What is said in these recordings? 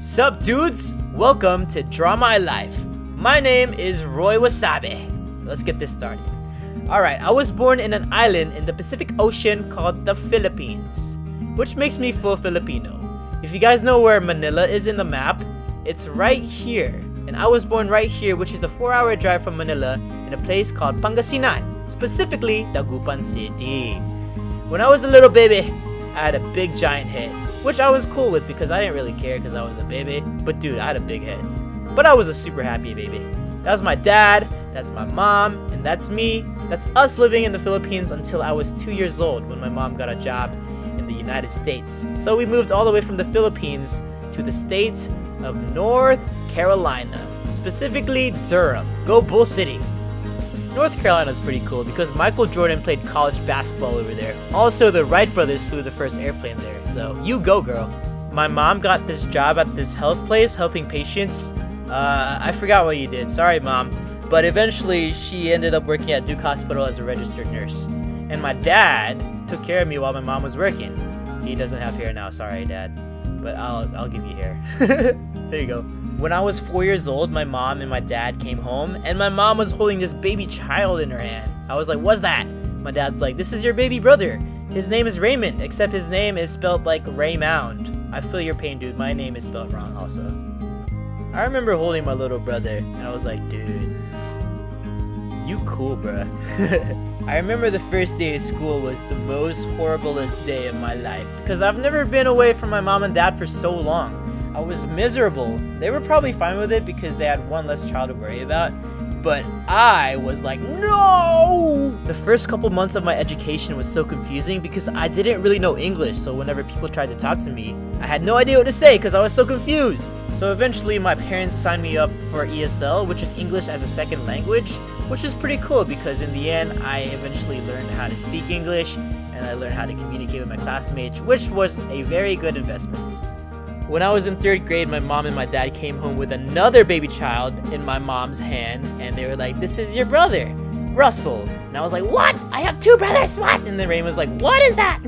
Sup dudes? Welcome to Draw My Life. My name is Roi Wassabi. Let's get this started. Alright, I was born in an island in the Pacific Ocean called the Philippines, which makes me full Filipino. If you guys know where Manila is in the map, it's right here. And I was born right here, which is a 4-hour drive from Manila in a place called Pangasinan, specifically Dagupan City. When I was a little baby, I had a big giant head, which I was cool with because I didn't really care because I was a baby. But dude, I had a big head. But I was a super happy baby. That was my dad, that's my mom, and that's me. That's us living in the Philippines until I was 2 years old when my mom got a job in the United States. So we moved all the way from the Philippines to the state of North Carolina, specifically Durham. Go Bull City. North Carolina is pretty cool because Michael Jordan played college basketball over there. Also, the Wright brothers flew the first airplane there, so you go, girl. My mom got this job at this health place helping patients. I forgot what you did, sorry mom. But eventually, she ended up working at Duke Hospital as a registered nurse. And my dad took care of me while my mom was working. He doesn't have hair now, sorry dad. But I'll give you hair. There you go. When I was 4 years old, my mom and my dad came home, and my mom was holding this baby child in her hand. I was like, what's that? My dad's like, this is your baby brother. His name is Raymond, except his name is spelled like Raymound. I feel your pain, dude. My name is spelled wrong also. I remember holding my little brother, and I was like, dude, you cool, bruh. I remember the first day of school was the most horriblest day of my life, because I've never been away from my mom and dad for so long. I was miserable. They were probably fine with it because they had one less child to worry about, but I was like, no! The first couple months of my education was so confusing because I didn't really know English, so whenever people tried to talk to me, I had no idea what to say because I was so confused. So eventually my parents signed me up for ESL, which is English as a second language, which is pretty cool because in the end I eventually learned how to speak English and I learned how to communicate with my classmates, which was a very good investment. When I was in 3rd grade, my mom and my dad came home with another baby child in my mom's hand, and they were like, this is your brother, Russell. And I was like, what? I have 2 brothers, what? And then Rain was like, what is that?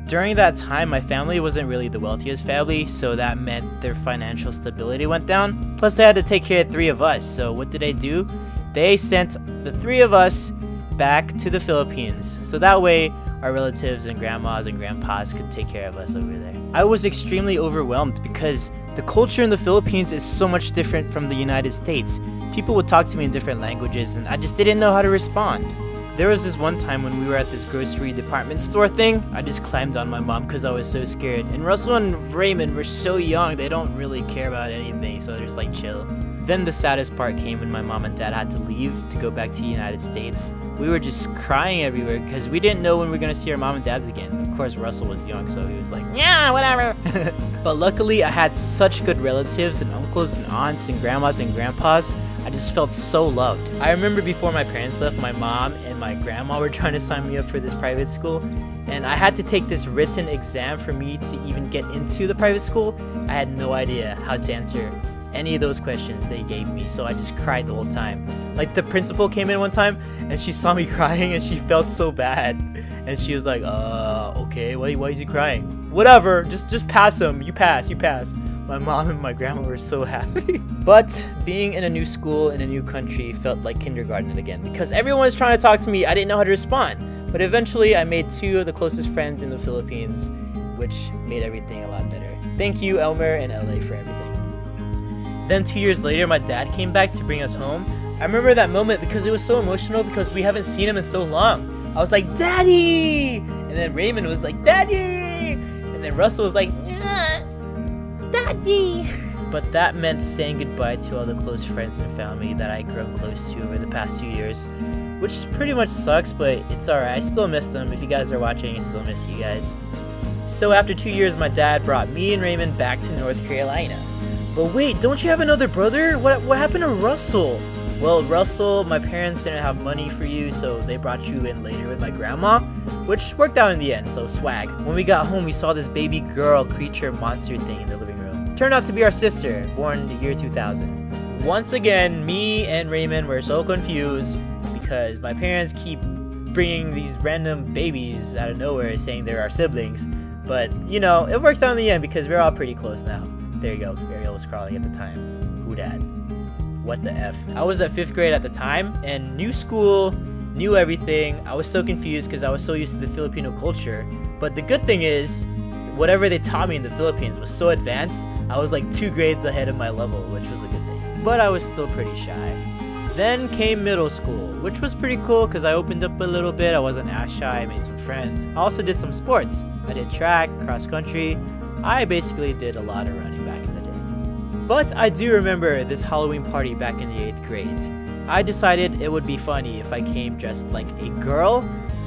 During that time, my family wasn't really the wealthiest family, so that meant their financial stability went down. Plus, they had to take care of 3 of us, so what did they do? They sent the 3 of us back to the Philippines, so that way our relatives and grandmas and grandpas could take care of us over there. I was extremely overwhelmed because the culture in the Philippines is so much different from the United States. People would talk to me in different languages and I just didn't know how to respond. There was this one time when we were at this grocery department store thing, I just climbed on my mom because I was so scared. And Russell and Raymond were so young, they don't really care about anything, so they're just like chill. Then the saddest part came when my mom and dad had to leave to go back to the United States. We were just crying everywhere because we didn't know when we were going to see our mom and dads again. Of course, Russell was young, so he was like, yeah, whatever. But luckily, I had such good relatives and uncles and aunts and grandmas and grandpas. I just felt so loved. I remember before my parents left, my mom and my grandma were trying to sign me up for this private school. And I had to take this written exam for me to even get into the private school. I had no idea how to answer any of those questions they gave me, so I just cried the whole time. Like the principal came in one time and she saw me crying and she felt so bad and she was like, okay, why is he crying? Whatever, just pass him. You pass. My mom and my grandma were so happy. But being in a new school in a new country felt like kindergarten again because everyone was trying to talk to me. I didn't know how to respond, but eventually I made 2 of the closest friends in the Philippines, which made everything a lot better. Thank you, Elmer and LA, for everything. Then 2 years later, my dad came back to bring us home. I remember that moment because it was so emotional because we haven't seen him in so long. I was like, Daddy! And then Raymond was like, Daddy! And then Russell was like, Daddy! But that meant saying goodbye to all the close friends and family that I grew up close to over the past 2 years, which pretty much sucks, but it's alright. I still miss them. If you guys are watching, I still miss you guys. So after 2 years, my dad brought me and Raymond back to North Carolina. But wait, don't you have another brother? What happened to Russell? Well, Russell, my parents didn't have money for you, so they brought you in later with my grandma, which worked out in the end, so swag. When we got home, we saw this baby girl creature monster thing in the living room. Turned out to be our sister, born in the year 2000. Once again, me and Raymond were so confused because my parents keep bringing these random babies out of nowhere saying they're our siblings. But, you know, it works out in the end because we're all pretty close now. There you go. Ariel was crawling at the time. Who dat? What the F? I was at 5th grade at the time, and new school, new everything. I was so confused because I was so used to the Filipino culture. But the good thing is, whatever they taught me in the Philippines was so advanced, I was like 2 grades ahead of my level, which was a good thing. But I was still pretty shy. Then came middle school, which was pretty cool because I opened up a little bit. I wasn't as shy, I made some friends. I also did some sports. I did track, cross country. I basically did a lot of running back in the day. But I do remember this Halloween party back in the 8th grade. I decided it would be funny if I came dressed like a girl,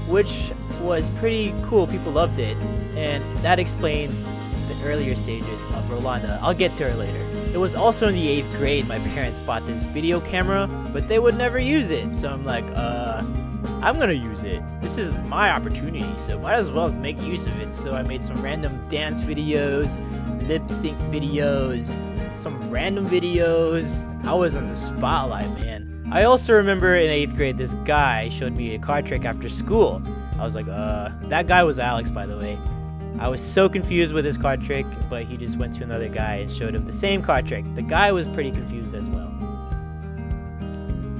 which was pretty cool. People loved it. And that explains the earlier stages of Rolanda. I'll get to her later. It was also in the 8th grade my parents bought this video camera, but they would never use it. So I'm like, I'm gonna use it. This is my opportunity, so might as well make use of it. So I made some random dance videos, lip sync videos, some random videos. I was in the spotlight, man. I also remember in 8th grade, this guy showed me a card trick after school. I was like, that guy was Alex, by the way. I was so confused with his card trick, but he just went to another guy and showed him the same card trick. The guy was pretty confused as well.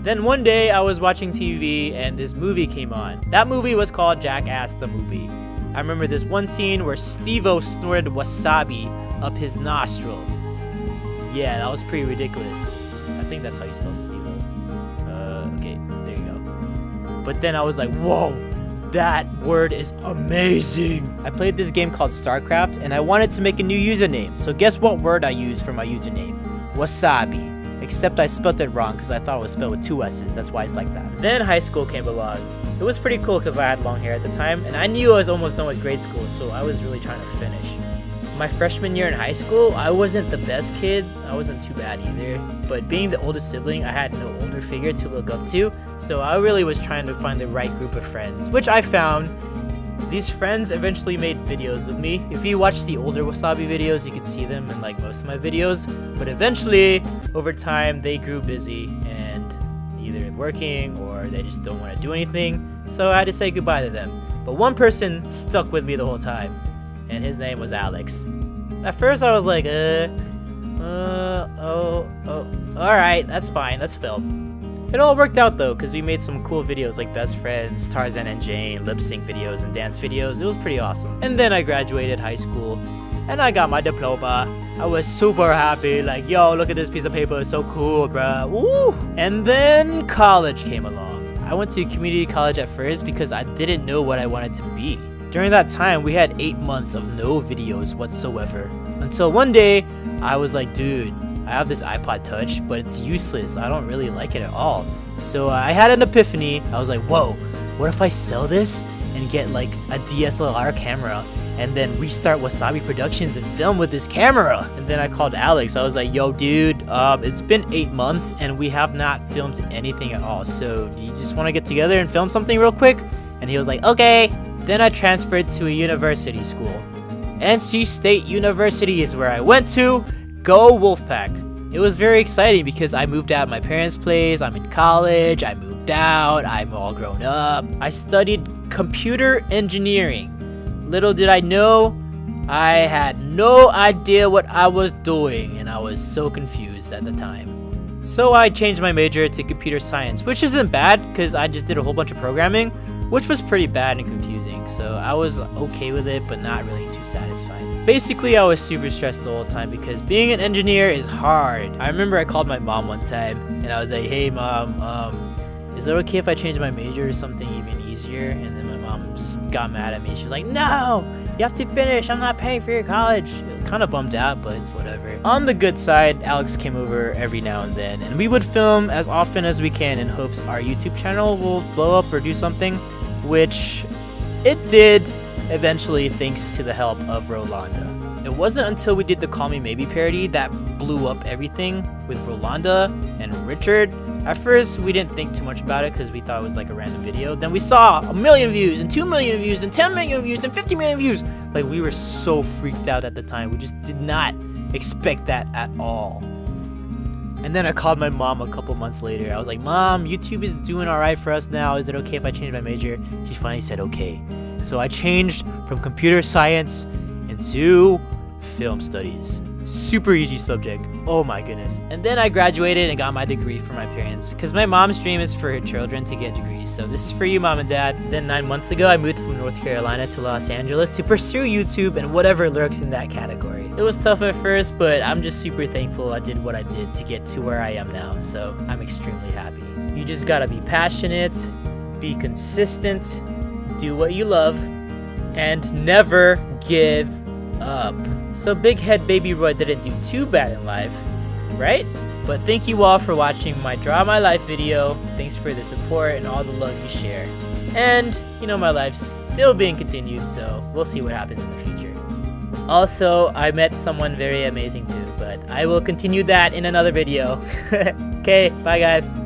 Then one day I was watching TV and this movie came on. That movie was called Jackass the Movie. I remember this one scene where Steve-O snorted wasabi up his nostril. Yeah, that was pretty ridiculous. I think that's how you spell Steve-O. Okay, there you go. But then I was like, whoa! That word is amazing! I played this game called StarCraft and I wanted to make a new username. So guess what word I used for my username? Wasabi. Except I spelled it wrong because I thought it was spelled with 2 S's. That's why it's like that. Then high school came along. It was pretty cool because I had long hair at the time and I knew I was almost done with grade school, so I was really trying to finish. My freshman year in high school, I wasn't the best kid. I wasn't too bad either. But being the oldest sibling, I had no older figure to look up to. So I really was trying to find the right group of friends, which I found. These friends eventually made videos with me. If you watch the older Wasabi videos, you could see them in like most of my videos. But eventually, over time, they grew busy and either working or they just don't want to do anything. So I had to say goodbye to them. But one person stuck with me the whole time. And his name was Alex. At first I was like, alright, that's fine, let's film. It all worked out though, because we made some cool videos like Best Friends, Tarzan and Jane, lip sync videos, and dance videos. It was pretty awesome. And then I graduated high school, and I got my diploma. I was super happy, like, yo, look at this piece of paper, it's so cool, bruh. Woo! And then college came along. I went to community college at first because I didn't know what I wanted to be. During that time, we had 8 months of no videos whatsoever. Until one day, I was like, dude, I have this iPod Touch, but it's useless. I don't really like it at all. So I had an epiphany. I was like, whoa, what if I sell this and get like a DSLR camera and then restart Wasabi Productions and film with this camera? And then I called Alex. I was like, yo, dude, it's been 8 months and we have not filmed anything at all. So do you just want to get together and film something real quick? And he was like, okay. Then I transferred to a university school. NC State University is where I went to. Go Wolfpack. It was very exciting because I moved out of my parents' place, I'm in college, I moved out, I'm all grown up. I studied computer engineering. Little did I know, I had no idea what I was doing and I was so confused at the time. So I changed my major to computer science, which isn't bad because I just did a whole bunch of programming, which was pretty bad and confusing, so I was okay with it, but not really too satisfied. Basically, I was super stressed the whole time because being an engineer is hard. I remember I called my mom one time, and I was like, hey mom, is it okay if I change my major to something even easier? And then my mom just got mad at me. She was like, no, you have to finish, I'm not paying for your college. Kind of bummed out, but it's whatever. On the good side, Alex came over every now and then, and we would film as often as we can in hopes our YouTube channel will blow up or do something, which it did eventually thanks to the help of Rolanda. It wasn't until we did the Call Me Maybe parody that blew up everything with Rolanda and Richard. At first, we didn't think too much about it because we thought it was like a random video. Then we saw 1 million views and 2 million views and 10 million views and 50 million views. Like, we were so freaked out at the time. We just did not expect that at all. And then I called my mom a couple months later. I was like, Mom, YouTube is doing all right for us now. Is it okay if I change my major? She finally said okay. So I changed from computer science into film studies. Super easy subject. Oh my goodness. And then I graduated and got my degree for my parents. Because my mom's dream is for her children to get degrees. So this is for you, Mom and Dad. Then 9 months ago, I moved from North Carolina to Los Angeles to pursue YouTube and whatever lurks in that category. It was tough at first, but I'm just super thankful I did what I did to get to where I am now. So I'm extremely happy. You just gotta be passionate, be consistent, do what you love, and never give up. So Big Head Baby Roy didn't do too bad in life, right? But thank you all for watching my Draw My Life video. Thanks for the support and all the love you share. And, you know, my life's still being continued, so we'll see what happens in the future. Also, I met someone very amazing too, but I will continue that in another video. Okay, bye guys.